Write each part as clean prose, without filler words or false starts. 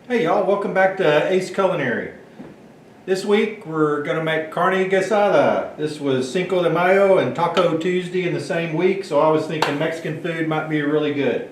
Hey y'all, welcome back to ACE Culinary. This week we're going to make Carne Guisada. This was Cinco de Mayo and Taco Tuesday in the same week, so I was thinking Mexican food might be really good.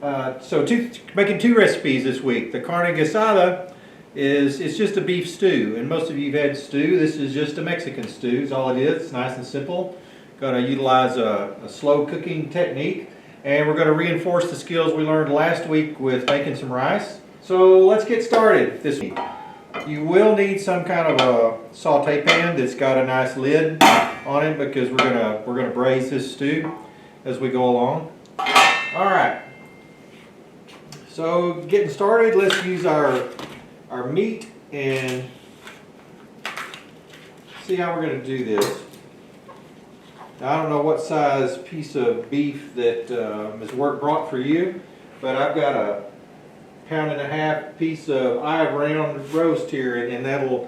Making two recipes this week. The Carne Guisada it's just a beef stew, and most of you have had stew. This is just a Mexican stew, is all it is. It's nice and simple. Going to utilize a slow cooking technique, and we're going to reinforce the skills we learned last week with making some rice. So let's get started this week. You will need some kind of a saute pan that's got a nice lid on it because we're gonna braise this stew as we go along. All right. So getting started, let's use our meat and see how we're going to do this. Now, I don't know what size piece of beef that Ms. Work brought for you, but I've got a 1.5 pound piece of eye round roast here, and that'll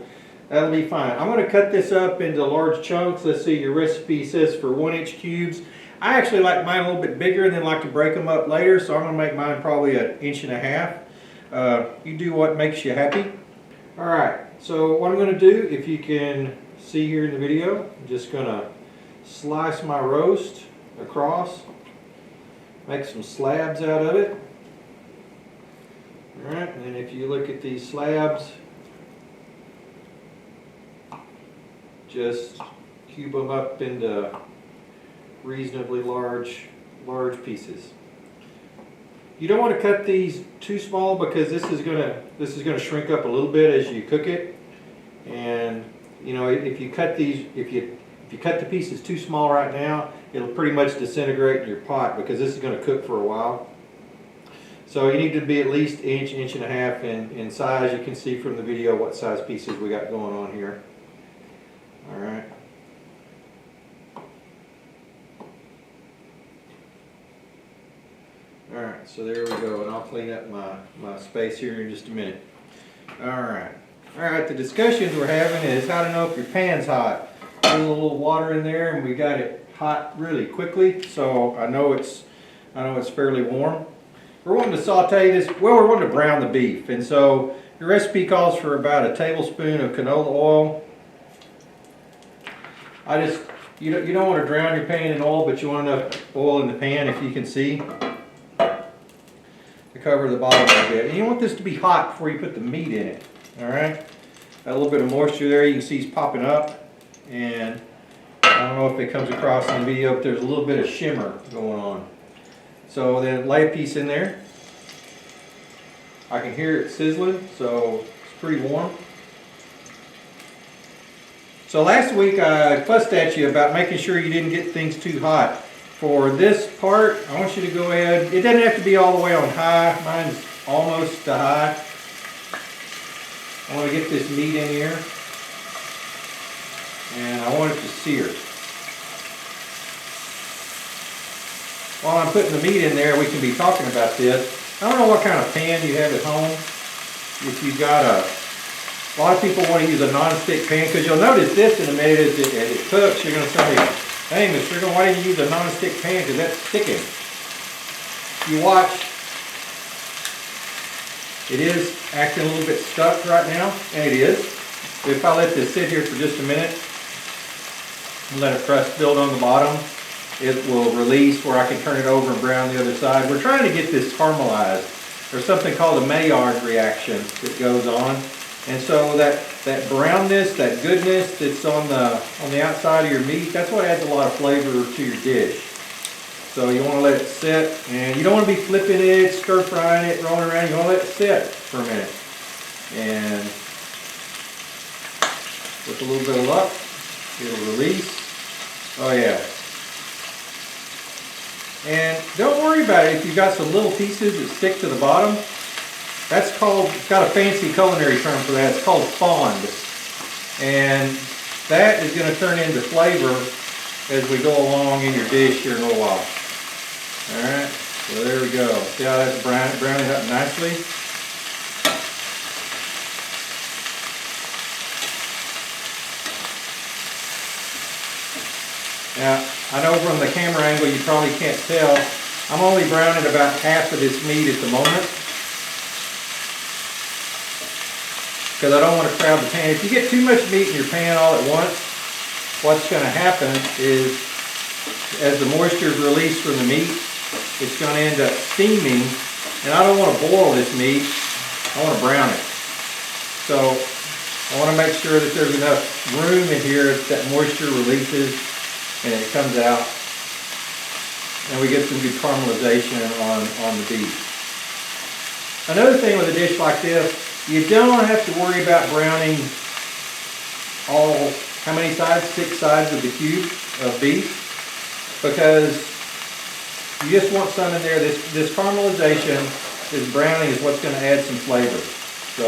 be fine. I'm going to cut this up into large chunks. Let's see, your recipe says for 1-inch cubes. I actually like mine a little bit bigger and then like to break them up later, so I'm going to make mine probably 1.5 inches. You do what makes you happy. Alright, so what I'm going to do, if you can see here in the video, I'm just going to slice my roast across, make some slabs out of it. Alright, and if you look at these slabs, just cube them up into reasonably large pieces. You don't want to cut these too small because this is gonna shrink up a little bit as you cook it. And you know, if you cut the pieces too small right now, it'll pretty much disintegrate in your pot because this is going to cook for a while. So you need to be at least 1-1.5 inches in size. You can see from the video what size pieces we got going on here. Alright. Alright, so there we go, and I'll clean up my space here in just a minute. Alright. Alright, the discussions we're having is how to know if your pan's hot. There's a little water in there and we got it hot really quickly, so I know it's fairly warm. We're wanting to saute this, well, we're wanting to brown the beef, and so your recipe calls for about 1 tablespoon of canola oil. You don't want to drown your pan in oil, but you want enough oil in the pan, if you can see, to cover the bottom a bit. And you want this to be hot before you put the meat in it. Alright? Got a little bit of moisture there, you can see it's popping up, and I don't know if it comes across in the video, but there's a little bit of shimmer going on. So then lay a piece in there. I can hear it sizzling, so it's pretty warm. So last week I fussed at you about making sure you didn't get things too hot. For this part, I want you to go ahead, it doesn't have to be all the way on high, mine's almost to high. I want to get this meat in here, and I want it to sear. While I'm putting the meat in there, we can be talking about this. I don't know what kind of pan you have at home. If you've got a lot of people want to use a non-stick pan, because you'll notice this in a minute as it cooks. You're going to say, hey, Mr. Strickland, why didn't you use a non-stick pan? Because that's sticking. You watch, it is acting a little bit stuck right now, and it is. But if I let this sit here for just a minute and let a crust build on the bottom, it will release where I can turn it over and brown the other side. We're trying to get this caramelized. There's something called a Maillard reaction that goes on. And so that brownness, that goodness that's on the outside of your meat, that's what adds a lot of flavor to your dish. So you want to let it sit, and you don't want to be flipping it, stir frying it, rolling around. You want to let it sit for a minute. And with a little bit of luck, it'll release. Oh yeah. And don't worry about it if you've got some little pieces that stick to the bottom. That's called, it's got a fancy culinary term for that. It's called fond. And that is going to turn into flavor as we go along in your dish here in a little while. Alright, so there we go. See how that's browning up nicely? Now, I know from the camera angle you probably can't tell, I'm only browning about half of this meat at the moment. because I don't want to crowd the pan. If you get too much meat in your pan all at once, what's going to happen is, as the moisture is released from the meat, it's going to end up steaming, and I don't want to boil this meat, I want to brown it. So I want to make sure that there's enough room in here that moisture releases and it comes out, and we get some good caramelization on the beef. Another thing with a dish like this, you don't have to worry about browning how many sides? 6 sides of the cube of beef, because you just want some in there. This caramelization, this browning is what's going to add some flavor. So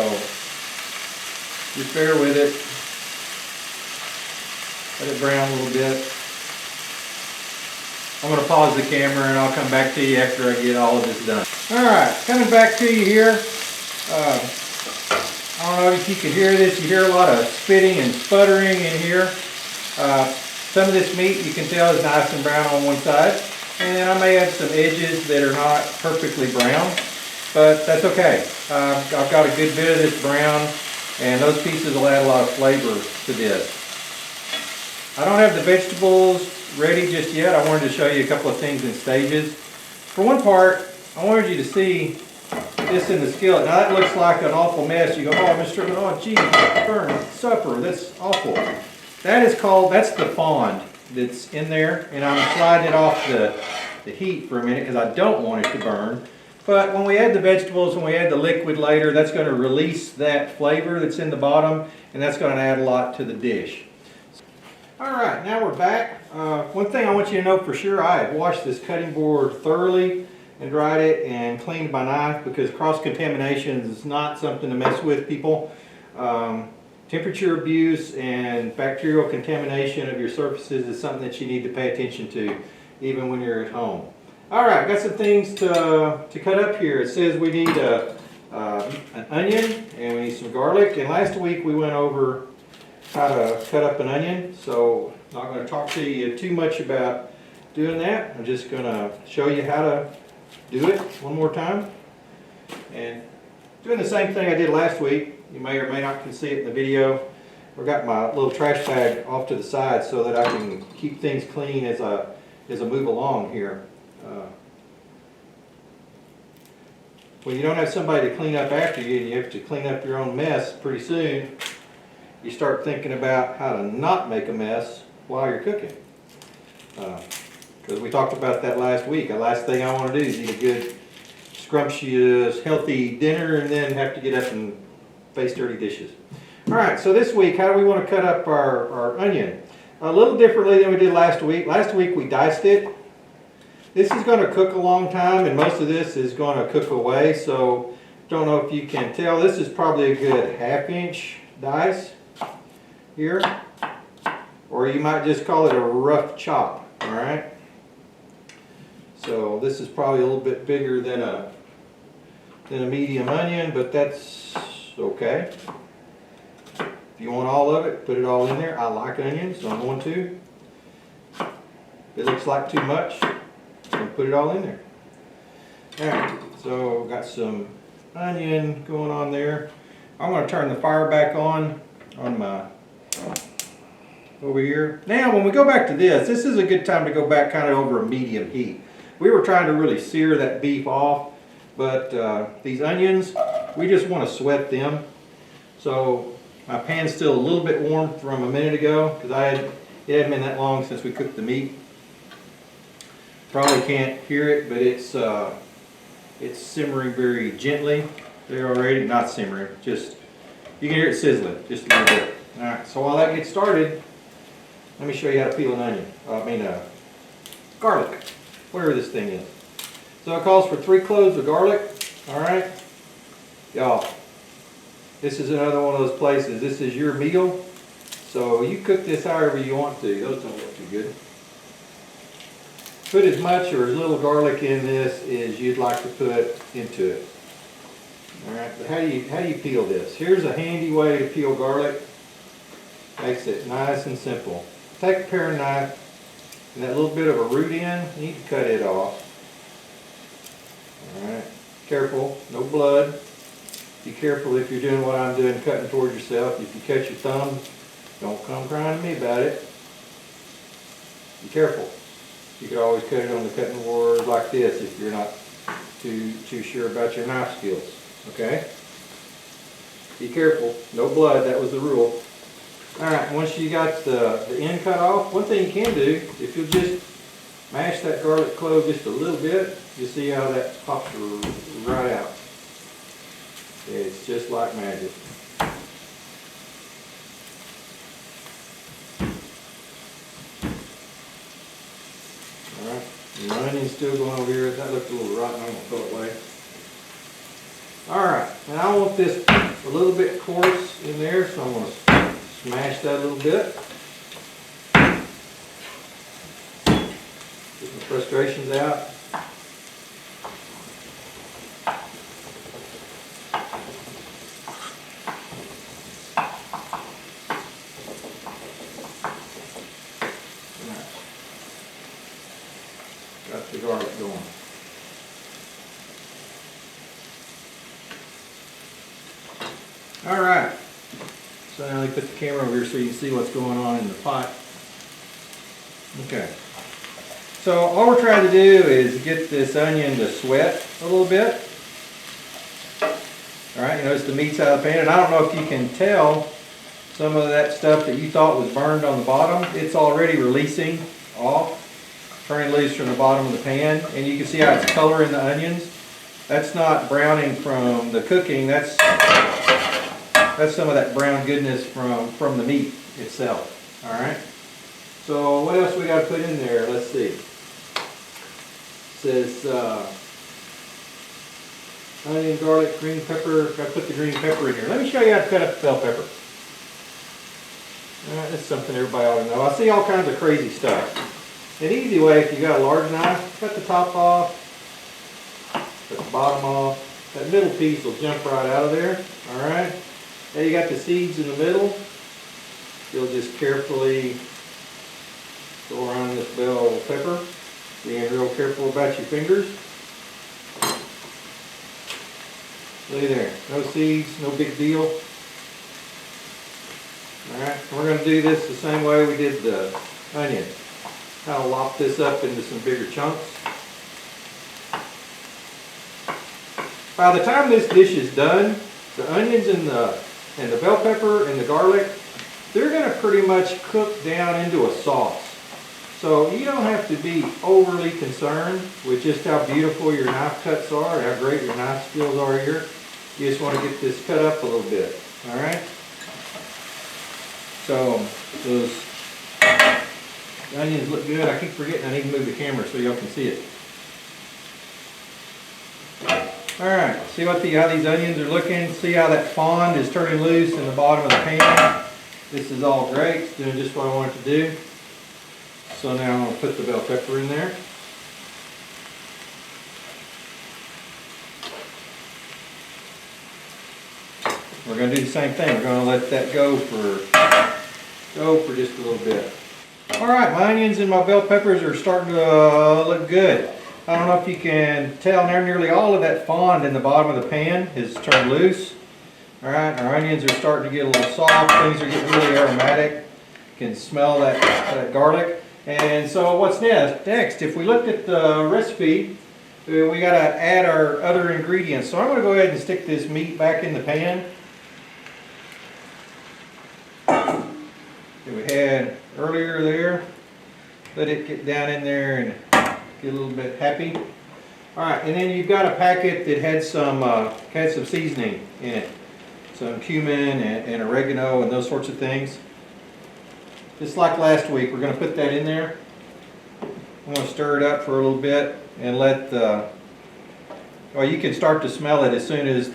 just bear with it. Let it brown a little bit. I'm going to pause the camera and I'll come back to you after I get all of this done. Alright, coming back to you here. I don't know if you can hear this. You hear a lot of spitting and sputtering in here. Some of this meat you can tell is nice and brown on one side. And then I may have some edges that are not perfectly brown, but that's okay. I've got a good bit of this brown, and those pieces will add a lot of flavor to this. I don't have the vegetables ready just yet. I wanted to show you a couple of things in stages. For one part, I wanted you to see this in the skillet. Now that looks like an awful mess. You go, oh, Mr. Oh, geez, burn supper. That's awful. That's the fond that's in there, and I'm sliding it off the heat for a minute because I don't want it to burn. But when we add the vegetables, when we add the liquid later, that's going to release that flavor that's in the bottom, and that's going to add a lot to the dish. Alright, now we're back. One thing I want you to know for sure, I have washed this cutting board thoroughly and dried it and cleaned my knife, because cross-contamination is not something to mess with, people. Temperature abuse and bacterial contamination of your surfaces is something that you need to pay attention to, even when you're at home. Alright, I've got some things to cut up here. It says we need an onion and we need some garlic. And last week we went over how to cut up an onion, so I'm not going to talk to you too much about doing that. I'm just going to show you how to do it one more time. And doing the same thing I did last week. You may or may not can see it in the video. I've got my little trash bag off to the side so that I can keep things clean as I move along here. When you don't have somebody to clean up after you and you have to clean up your own mess, pretty soon you start thinking about how to not make a mess while you're cooking. Because we talked about that last week. The last thing I want to do is eat a good, scrumptious, healthy dinner and then have to get up and face dirty dishes. Alright, so this week, how do we want to cut up our onion? A little differently than we did last week. Last week we diced it. This is going to cook a long time, and most of this is going to cook away, so don't know if you can tell. This is probably a good 1/2 inch dice here, or you might just call it a rough chop. Alright, so this is probably a little bit bigger than a medium onion, but that's okay. If you want all of it, put it all in there. I like onions, so I'm going to. If it looks like too much, I'm put it all in there. Alright, so got some onion going on there. I'm going to turn the fire back on my over here. Now when we go back to this is a good time to go back kind of over a medium heat. We were trying to really sear that beef off, but these onions, we just want to sweat them. So my pan's still a little bit warm from a minute ago, because it hadn't been that long since we cooked the meat. Probably can't hear it, but it's simmering very gently there already. Not simmering, just you can hear it sizzling just a little bit. All right, so while that gets started, let me show you how to peel an onion. Garlic, whatever this thing is. So it calls for 3 cloves of garlic. All right, y'all. This is another one of those places. This is your meal, so you cook this however you want to. Those don't look too good. Put as much or as little garlic in this as you'd like to put into it. All right, but how do you peel this? Here's a handy way to peel garlic. Makes it nice and simple. Take a paring knife and that little bit of a root end, you need to cut it off. All right, careful, no blood. Be careful if you're doing what I'm doing, cutting toward yourself. If you cut your thumb, don't come crying to me about it. Be careful. You could always cut it on the cutting board like this if you're not too sure about your knife skills. Okay? Be careful. No blood, that was the rule. Alright, once you got the end cut off, one thing you can do, if you'll just mash that garlic clove just a little bit, you'll see how that pops right out. It's just like magic. Alright, the onion's still going over here. That looked a little rotten. I'm going to throw it away. Alright, and I want this a little bit coarse in there, so I'm going to smash that a little bit. Get my frustrations out. Got the garlic going. Alright, so now let me put the camera over here so you can see what's going on in the pot. Okay, so all we're trying to do is get this onion to sweat a little bit. Alright, you notice the meat's out of the pan, and I don't know if you can tell some of that stuff that you thought was burned on the bottom. It's already releasing off, turning loose from the bottom of the pan, and you can see how it's coloring the onions. That's not browning from the cooking, that's some of that brown goodness from the meat itself. Alright? So what else we got to put in there? Let's see. It says onion, garlic, green pepper. Got to put the green pepper in here. Let me show you how to cut up the bell pepper. Alright, that's something everybody ought to know. I see all kinds of crazy stuff. An easy way, if you got a large knife, cut the top off, cut the bottom off. That middle piece will jump right out of there. Alright? Now you got the seeds in the middle. You'll just carefully go around this bell pepper, being real careful about your fingers. See there, no seeds, no big deal. Alright, we're going to do this the same way we did the onion. Kind of lop this up into some bigger chunks. By the time this dish is done, the onions and the bell pepper and the garlic, they're going to pretty much cook down into a sauce. So you don't have to be overly concerned with just how beautiful your knife cuts are, how great your knife skills are here. You just want to get this cut up a little bit. Alright? So those onions look good. I keep forgetting I need to move the camera so y'all can see it. Alright, see how these onions are looking? See how that fond is turning loose in the bottom of the pan? This is all great. It's doing just what I want it to do. So now I'm going to put the bell pepper in there. We're going to do the same thing. We're going to let that go for just a little bit. Alright, my onions and my bell peppers are starting to look good. I don't know if you can tell, nearly all of that fond in the bottom of the pan is turned loose. Alright, our onions are starting to get a little soft. Things are getting really aromatic. You can smell that garlic. And so what's next? If we looked at the recipe, we got to add our other ingredients. So I'm going to go ahead and stick this meat back in the pan that we had earlier there. Let it get down in there and get a little bit happy. Alright, and then you've got a packet that had some seasoning in it. Some cumin and oregano and those sorts of things. Just like last week, we're going to put that in there. I'm going to stir it up for a little bit and let well, you can start to smell it as soon as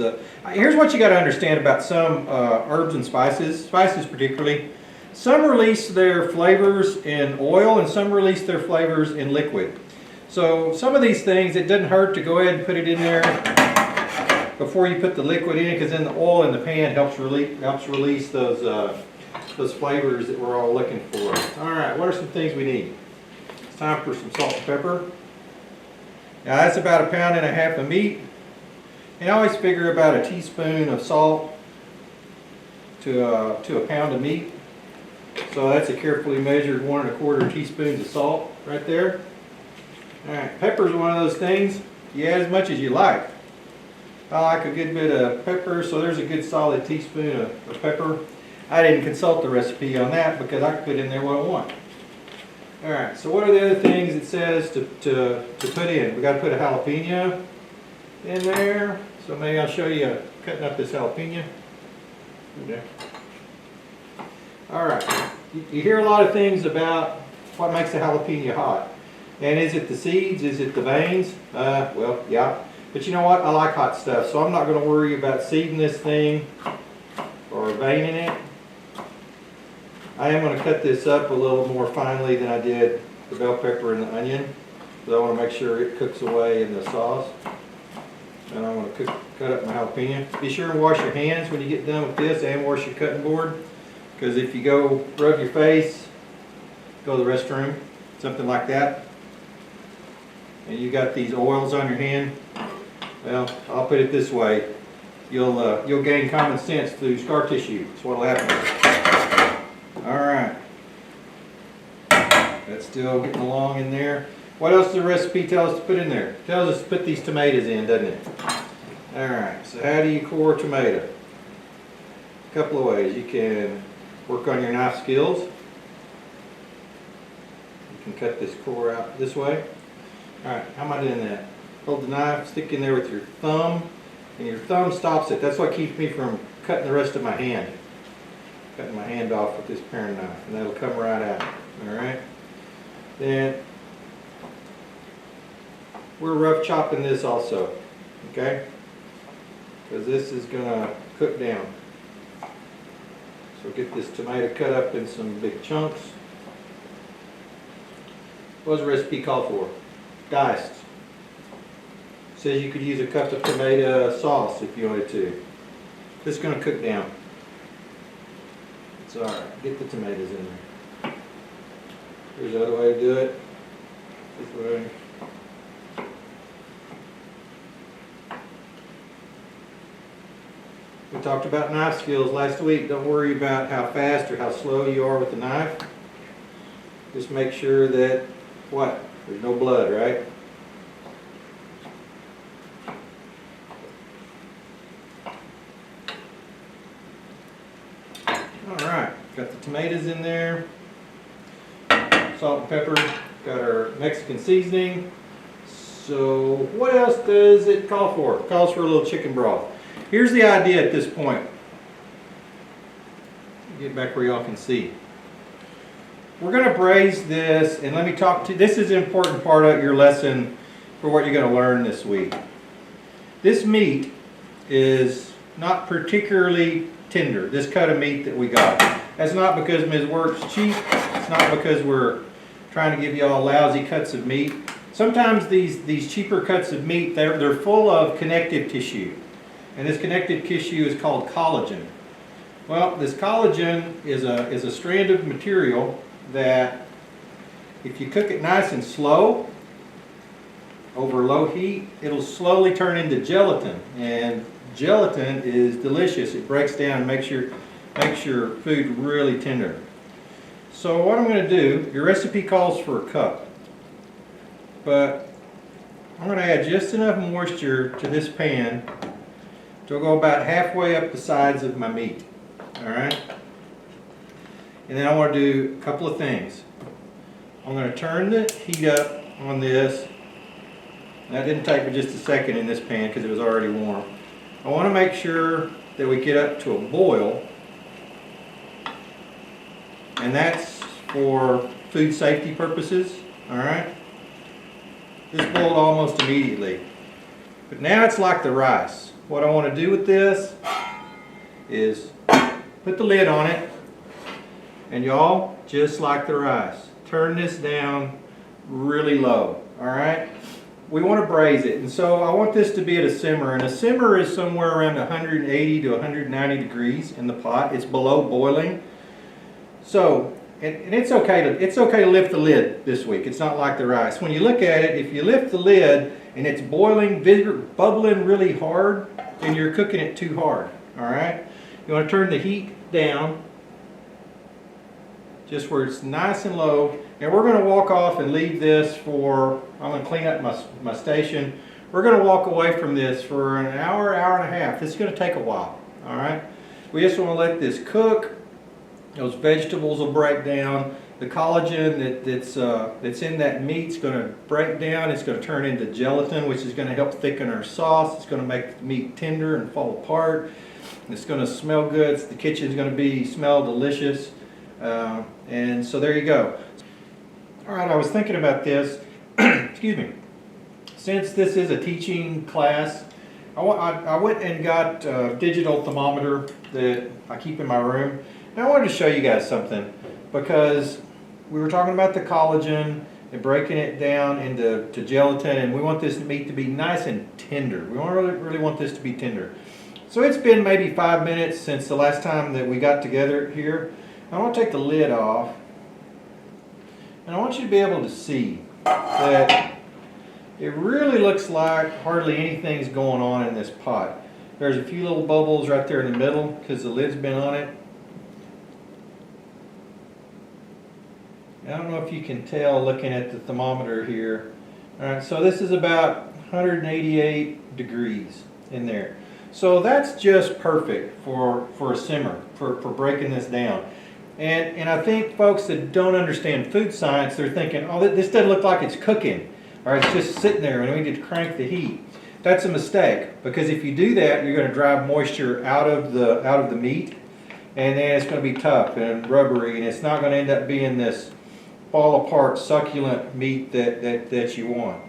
here's what you got to understand about some herbs and spices particularly. Some release their flavors in oil and some release their flavors in liquid. So some of these things, it doesn't hurt to go ahead and put it in there before you put the liquid in, because then the oil in the pan helps release those flavors that we're all looking for. Alright, what are some things we need? It's time for some salt and pepper. Now that's about 1.5 pounds of meat. And I always figure about a teaspoon of salt to a pound of meat. So that's a carefully measured 1 1/4 teaspoons of salt right there. Alright, pepper's one of those things you add as much as you like. I like a good bit of pepper, so there's a good solid teaspoon of pepper. I didn't consult the recipe on that because I could put in there what I want. Alright, so what are the other things it says to put in? We got to put a jalapeno in there. So maybe I'll show you cutting up this jalapeno. Okay. Alright, you hear a lot of things about what makes a jalapeno hot. And is it the seeds? Is it the veins? Well, yeah. But you know what? I like hot stuff, so I'm not going to worry about seeding this thing or veining it. I am going to cut this up a little more finely than I did the bell pepper and the onion, because I want to make sure it cooks away in the sauce. And I'm going to cut up my jalapeno. Be sure and wash your hands when you get done with this, and wash your cutting board, because if you go rub your face, go to the restroom, something like that, and you got these oils on your hand, well, I'll put it this way: you'll gain common sense through scar tissue. That's what'll happen. All right, that's still getting along in there. What else does the recipe tell us to put in there? It tells us to put these tomatoes in, doesn't it? All right. So how do you core a tomato? A couple of ways. You can work on your knife skills. You can cut this core out this way. All right. How am I doing that? Hold the knife, stick in there with your thumb, and your thumb stops it. That's what keeps me from cutting the rest of my hand. Cutting my hand off with this paring knife, and that'll come right out. All right. Then we're rough chopping this also, okay? Because this is gonna cook down. So get this tomato cut up in some big chunks. What does the recipe call for? Diced. It says you could use a cup of tomato sauce if you wanted to. This is gonna cook down. It's all right. Get the tomatoes in there. Here's the other way to do it. This way. We talked about knife skills last week. Don't worry about how fast or how slow you are with the knife. Just make sure that, what? There's no blood, right? Alright, got the tomatoes in there. Salt and pepper. Got our Mexican seasoning. So what else does it call for? It calls for a little chicken broth. Here's the idea at this point. Get back where y'all can see. We're going to braise this, and let me talk to you. This is an important part of your lesson for what you're going to learn this week. This meat is not particularly tender, this cut of meat that we got. That's not because Ms. Work's cheap. It's not because we're trying to give you all lousy cuts of meat. Sometimes these cheaper cuts of meat, they're full of connective tissue. And this connective tissue is called collagen. Well, this collagen is a strand of material that if you cook it nice and slow, over low heat, it'll slowly turn into gelatin. And gelatin is delicious. It breaks down and makes your food really tender. So what I'm going to do, your recipe calls for a cup. But I'm going to add just enough moisture to this pan to go about halfway up the sides of my meat. Alright? And then I want to do a couple of things. I'm going to turn the heat up on this. That didn't take me just a second in this pan because it was already warm. I want to make sure that we get up to a boil. And that's for food safety purposes. Alright? This boiled almost immediately. But now it's like the rice. What I want to do with this is put the lid on it, and y'all, just like the rice, turn this down really low, alright? We want to braise it, and so I want this to be at a simmer, and a simmer is somewhere around 180 to 190 degrees in the pot. It's below boiling. So and it's okay to lift the lid this week. It's not like the rice. When you look at it, if you lift the lid and it's boiling, bubbling really hard, then you're cooking it too hard. All right. You want to turn the heat down, just where it's nice and low. And we're going to walk off and leave this for. I'm going to clean up my station. We're going to walk away from this for an hour, hour and a half. This is going to take a while. All right. We just want to let this cook. Those vegetables will break down. The collagen that's in that meat is going to break down. It's going to turn into gelatin, which is going to help thicken our sauce. It's going to make the meat tender and fall apart. It's going to smell good. The kitchen's going to smell delicious. And so there you go. All right, I was thinking about this. Excuse me. Since this is a teaching class, I went and got a digital thermometer that I keep in my room. And I wanted to show you guys something, because we were talking about the collagen and breaking it down into gelatin, and we want this meat to be nice and tender. We really want this to be tender. So it's been maybe 5 minutes since the last time that we got together here. I want to take the lid off, and I want you to be able to see that it really looks like hardly anything's going on in this pot. There's a few little bubbles right there in the middle because the lid's been on it. I don't know if you can tell looking at the thermometer here. All right, so this is about 188 degrees in there. So that's just perfect for a simmer, for breaking this down. And I think folks that don't understand food science, they're thinking, oh, this doesn't look like it's cooking. All right, it's just sitting there and we need to crank the heat. That's a mistake, because if you do that, you're going to drive moisture out of the meat, and then it's going to be tough and rubbery, and it's not going to end up being this fall apart succulent meat that you want.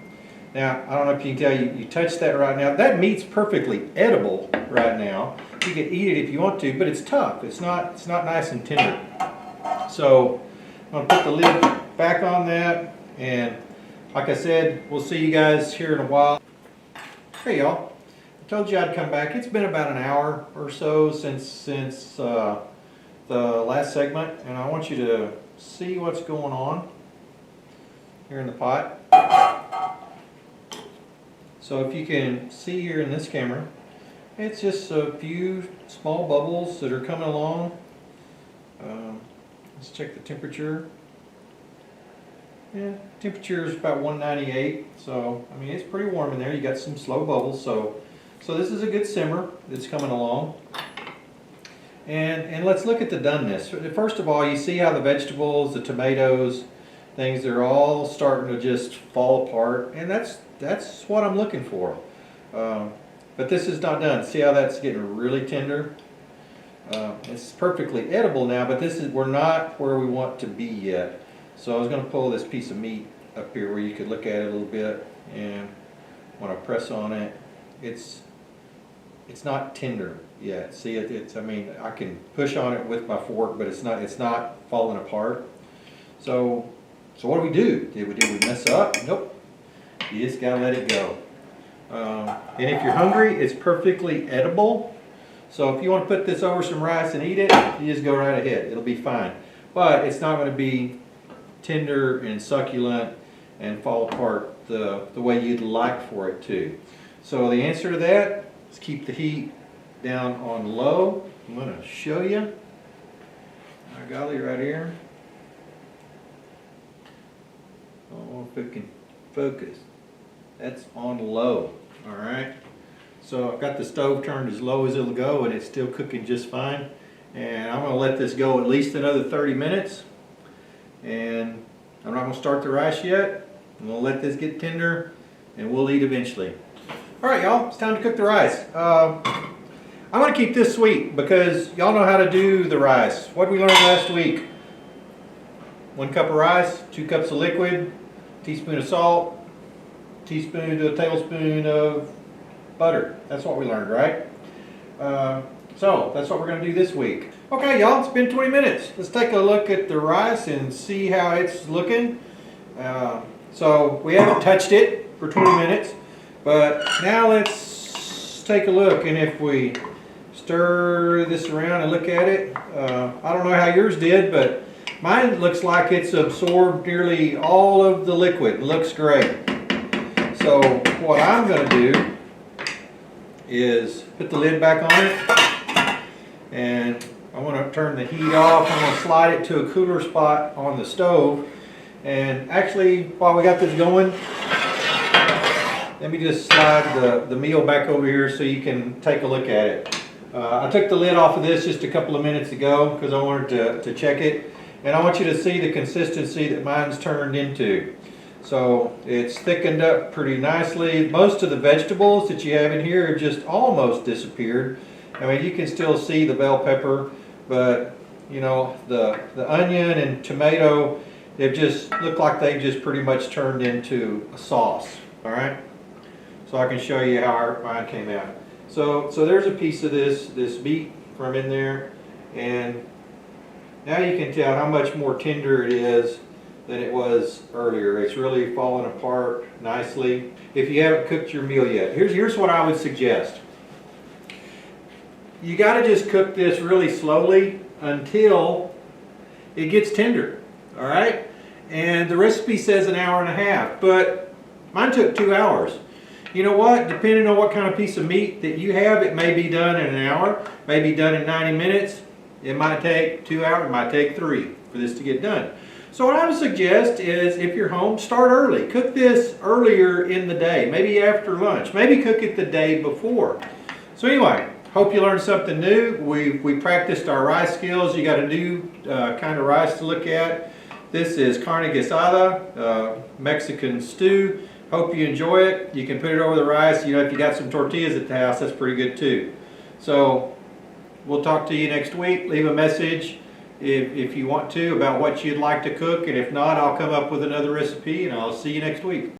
Now, I don't know if you can tell, you touch that right now. That meat's perfectly edible right now. You can eat it if you want to, but it's tough. It's not nice and tender. So I'm going to put the lid back on that, and like I said, we'll see you guys here in a while. Hey y'all, I told you I'd come back. It's been about an hour or so since the last segment, and I want you to see what's going on here in the pot. So if you can see here in this camera, it's just a few small bubbles that are coming along. Let's check the temperature. Yeah, temperature is about 198, so I mean it's pretty warm in there. You got some slow bubbles, so this is a good simmer that's coming along. And let's look at the doneness. First of all, you see how the vegetables, the tomatoes, things, they're all starting to just fall apart, and that's what I'm looking for. But this is not done. See how that's getting really tender? It's perfectly edible now, but we're not where we want to be yet. So I was going to pull this piece of meat up here where you could look at it a little bit, and when I press on it, it's not tender yet. See, I mean, I can push on it with my fork, but it's not falling apart. So what do we do? Did we mess up? Nope. You just gotta let it go. And if you're hungry, it's perfectly edible. So if you want to put this over some rice and eat it, you just go right ahead. It'll be fine. But it's not going to be tender and succulent and fall apart the way you'd like for it to. So the answer to that is keep the heat down on low. I'm going to show you. My golly, right here. Oh, if it can focus. That's on low. All right. So I've got the stove turned as low as it'll go, and it's still cooking just fine. And I'm going to let this go at least another 30 minutes. And I'm not going to start the rice yet. I'm going to let this get tender, and we'll eat eventually. All right, y'all, it's time to cook the rice. I'm going to keep this sweet because y'all know how to do the rice. What did we learn last week? 1 cup of rice, 2 cups of liquid, teaspoon of salt, teaspoon to a tablespoon of butter. That's what we learned, right? So that's what we're going to do this week. Okay, y'all, it's been 20 minutes. Let's take a look at the rice and see how it's looking. So we haven't touched it for 20 minutes, but now let's take a look. And if we stir this around and look at it, I don't know how yours did, but Mine looks like it's absorbed nearly all of the liquid. It looks great. So what I'm going to do is put the lid back on it, and I want to turn the heat off. I'm going to slide it to a cooler spot on the stove. And actually, while we got this going, let me just slide the meal back over here so you can take a look at it. I took the lid off of this just a couple of minutes ago because I wanted to check it. And I want you to see the consistency that mine's turned into. So it's thickened up pretty nicely. Most of the vegetables that you have in here have just almost disappeared. I mean, you can still see the bell pepper, but you know, the onion and tomato, they just look like they've just pretty much turned into a sauce. All right. So I can show you how mine came out. So there's a piece of this meat from in there, and now you can tell how much more tender it is than it was earlier. It's really fallen apart nicely. If you haven't cooked your meal yet, here's what I would suggest. You got to just cook this really slowly until it gets tender. All right, and the recipe says an hour and a half, but mine took 2 hours. You know what? Depending on what kind of piece of meat that you have, it may be done in an hour, may be done in 90 minutes. It might take 2 hours, it might take 3 for this to get done. So what I would suggest is, if you're home, start early. Cook this earlier in the day, maybe after lunch. Maybe cook it the day before. So anyway, hope you learned something new. We practiced our rice skills. You got a new kind of rice to look at. This is Carne Guisada, Mexican stew. Hope you enjoy it. You can put it over the rice. You know, if you got some tortillas at the house, that's pretty good too. So we'll talk to you next week. Leave a message if you want to about what you'd like to cook, and if not, I'll come up with another recipe, and I'll see you next week.